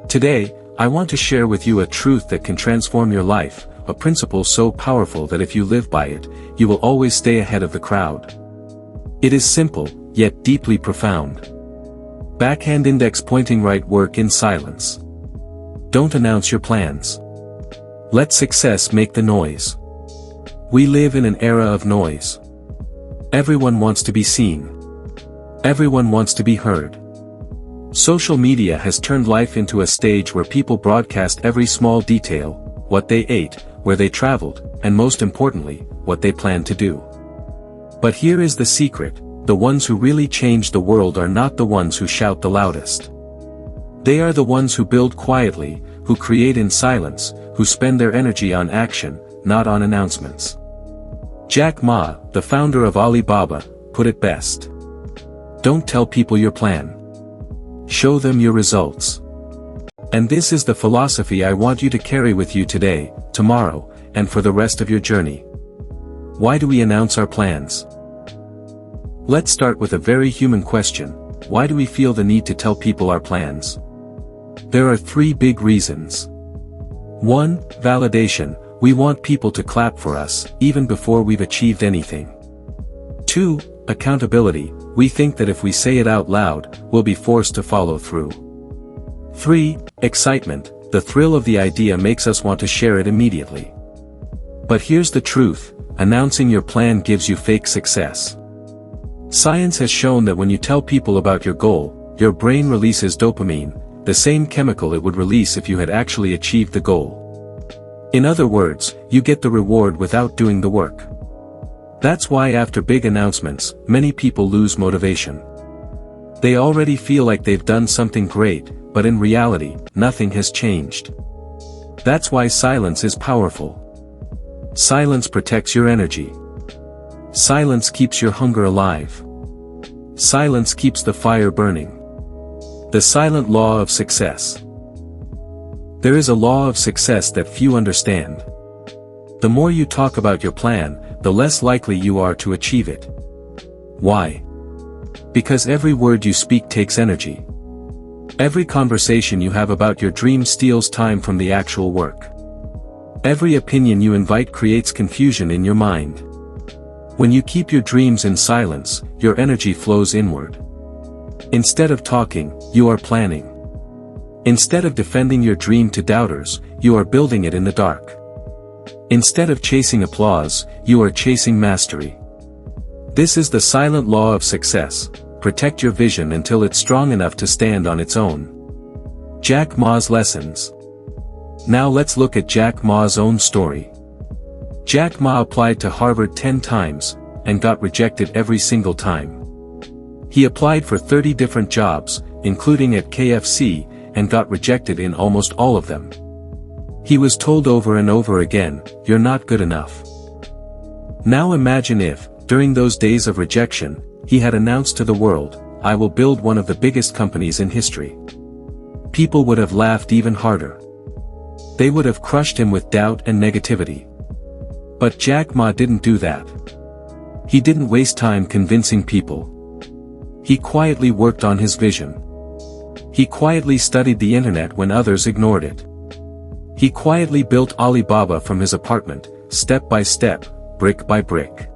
Today, I want to share with you a truth that can transform your life, a principle so powerful that if you live by it, you will always stay ahead of the crowd. It is simple, yet deeply profound. Backhand index pointing right, work in silence. Don't announce your plans. Let success make the noise. We live in an era of noise. Everyone wants to be seen. Everyone wants to be heard. Social media has turned life into a stage where people broadcast every small detail, what they ate, where they traveled, and most importantly, what they plan to do. But here is the secret: the ones who really change the world are not the ones who shout the loudest. They are the ones who build quietly, who create in silence, who spend their energy on action, not on announcements. Jack Ma, the founder of Alibaba, put it best. Don't tell people your plan. Show them your results. And this is the philosophy I want you to carry with you today, tomorrow, and for the rest of your journey. Why do we announce our plans? Let's start with a very human question: why do we feel the need to tell people our plans? There are three big reasons. 1. Validation: we want people to clap for us, even before we've achieved anything. 2. Accountability: we think that if we say it out loud, we'll be forced to follow through. 3. Excitement: the thrill of the idea makes us want to share it immediately. But here's the truth: announcing your plan gives you fake success. Science has shown that when you tell people about your goal, your brain releases dopamine, the same chemical it would release if you had actually achieved the goal. In other words, you get the reward without doing the work. That's why after big announcements, many people lose motivation. They already feel like they've done something great, but in reality, nothing has changed. That's why silence is powerful. Silence protects your energy. Silence keeps your hunger alive. Silence keeps the fire burning. The silent law of success. There is a law of success that few understand. The more you talk about your plan, the less likely you are to achieve it. Why? Because every word you speak takes energy. Every conversation you have about your dream steals time from the actual work. Every opinion you invite creates confusion in your mind. When you keep your dreams in silence, your energy flows inward. Instead of talking, you are planning. Instead of defending your dream to doubters, you are building it in the dark. Instead of chasing applause, you are chasing mastery. This is the silent law of success: protect your vision until it's strong enough to stand on its own. Jack Ma's lessons. Now let's look at Jack Ma's own story. Jack Ma applied to Harvard 10 times, and got rejected every single time. He applied for 30 different jobs, including at KFC, and got rejected in almost all of them. He was told over and over again, "You're not good enough." Now imagine if, during those days of rejection, he had announced to the world, "I will build one of the biggest companies in history." People would have laughed even harder. They would have crushed him with doubt and negativity. But Jack Ma didn't do that. He didn't waste time convincing people. He quietly worked on his vision. He quietly studied the internet when others ignored it. He quietly built Alibaba from his apartment, step by step, brick by brick.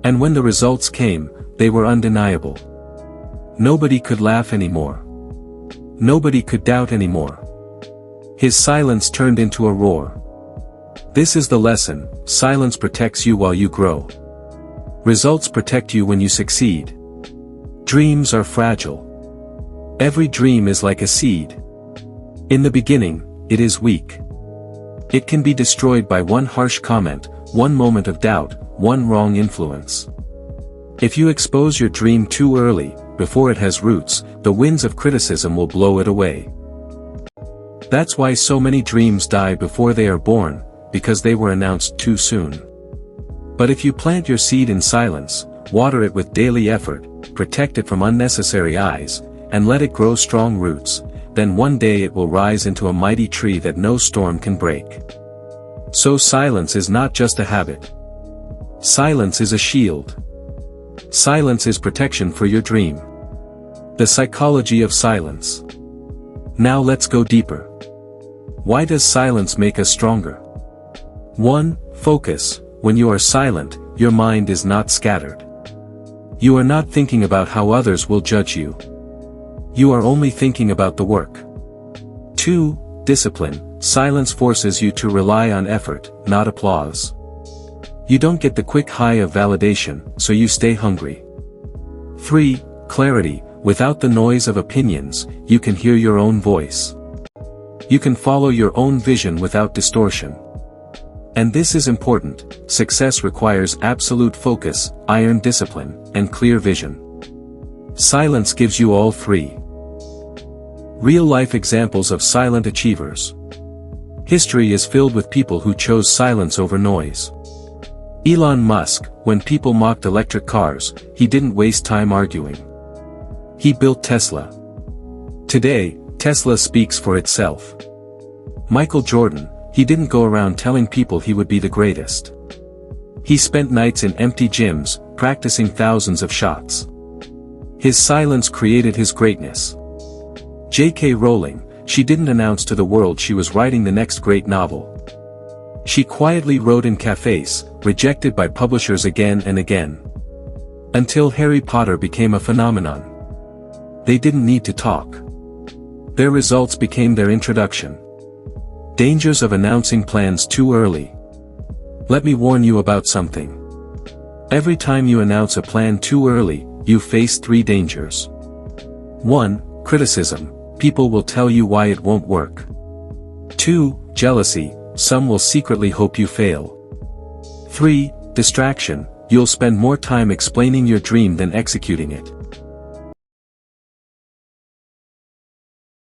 And when the results came, they were undeniable. Nobody could laugh anymore. Nobody could doubt anymore. His silence turned into a roar. This is the lesson: silence protects you while you grow. Results protect you when you succeed. Dreams are fragile. Every dream is like a seed. In the beginning, it is weak. It can be destroyed by one harsh comment, one moment of doubt, one wrong influence. If you expose your dream too early, before it has roots, the winds of criticism will blow it away. That's why so many dreams die before they are born, because they were announced too soon. But if you plant your seed in silence, water it with daily effort, protect it from unnecessary eyes, and let it grow strong roots, then one day it will rise into a mighty tree that no storm can break. So silence is not just a habit. Silence is a shield. Silence is protection for your dream. The psychology of silence. Now let's go deeper. Why does silence make us stronger? 1. Focus. When you are silent, your mind is not scattered. You are not thinking about how others will judge you. You are only thinking about the work. 2. Discipline. Silence forces you to rely on effort, not applause. You don't get the quick high of validation, so you stay hungry. 3. Clarity. Without the noise of opinions, you can hear your own voice. You can follow your own vision without distortion. And this is important. Success requires absolute focus, iron discipline, and clear vision. Silence gives you all three. Real-life examples of silent achievers. History is filled with people who chose silence over noise. Elon Musk, when people mocked electric cars, he didn't waste time arguing. He built Tesla. Today, Tesla speaks for itself. Michael Jordan, he didn't go around telling people he would be the greatest. He spent nights in empty gyms, practicing thousands of shots. His silence created his greatness. J.K. Rowling, she didn't announce to the world she was writing the next great novel. She quietly wrote in cafes, rejected by publishers again and again. Until Harry Potter became a phenomenon. They didn't need to talk. Their results became their introduction. Dangers of announcing plans too early. Let me warn you about something. Every time you announce a plan too early, you face 3 dangers. 1. Criticism. People will tell you why it won't work. 2. Jealousy. Some will secretly hope you fail. 3. Distraction. You'll spend more time explaining your dream than executing it.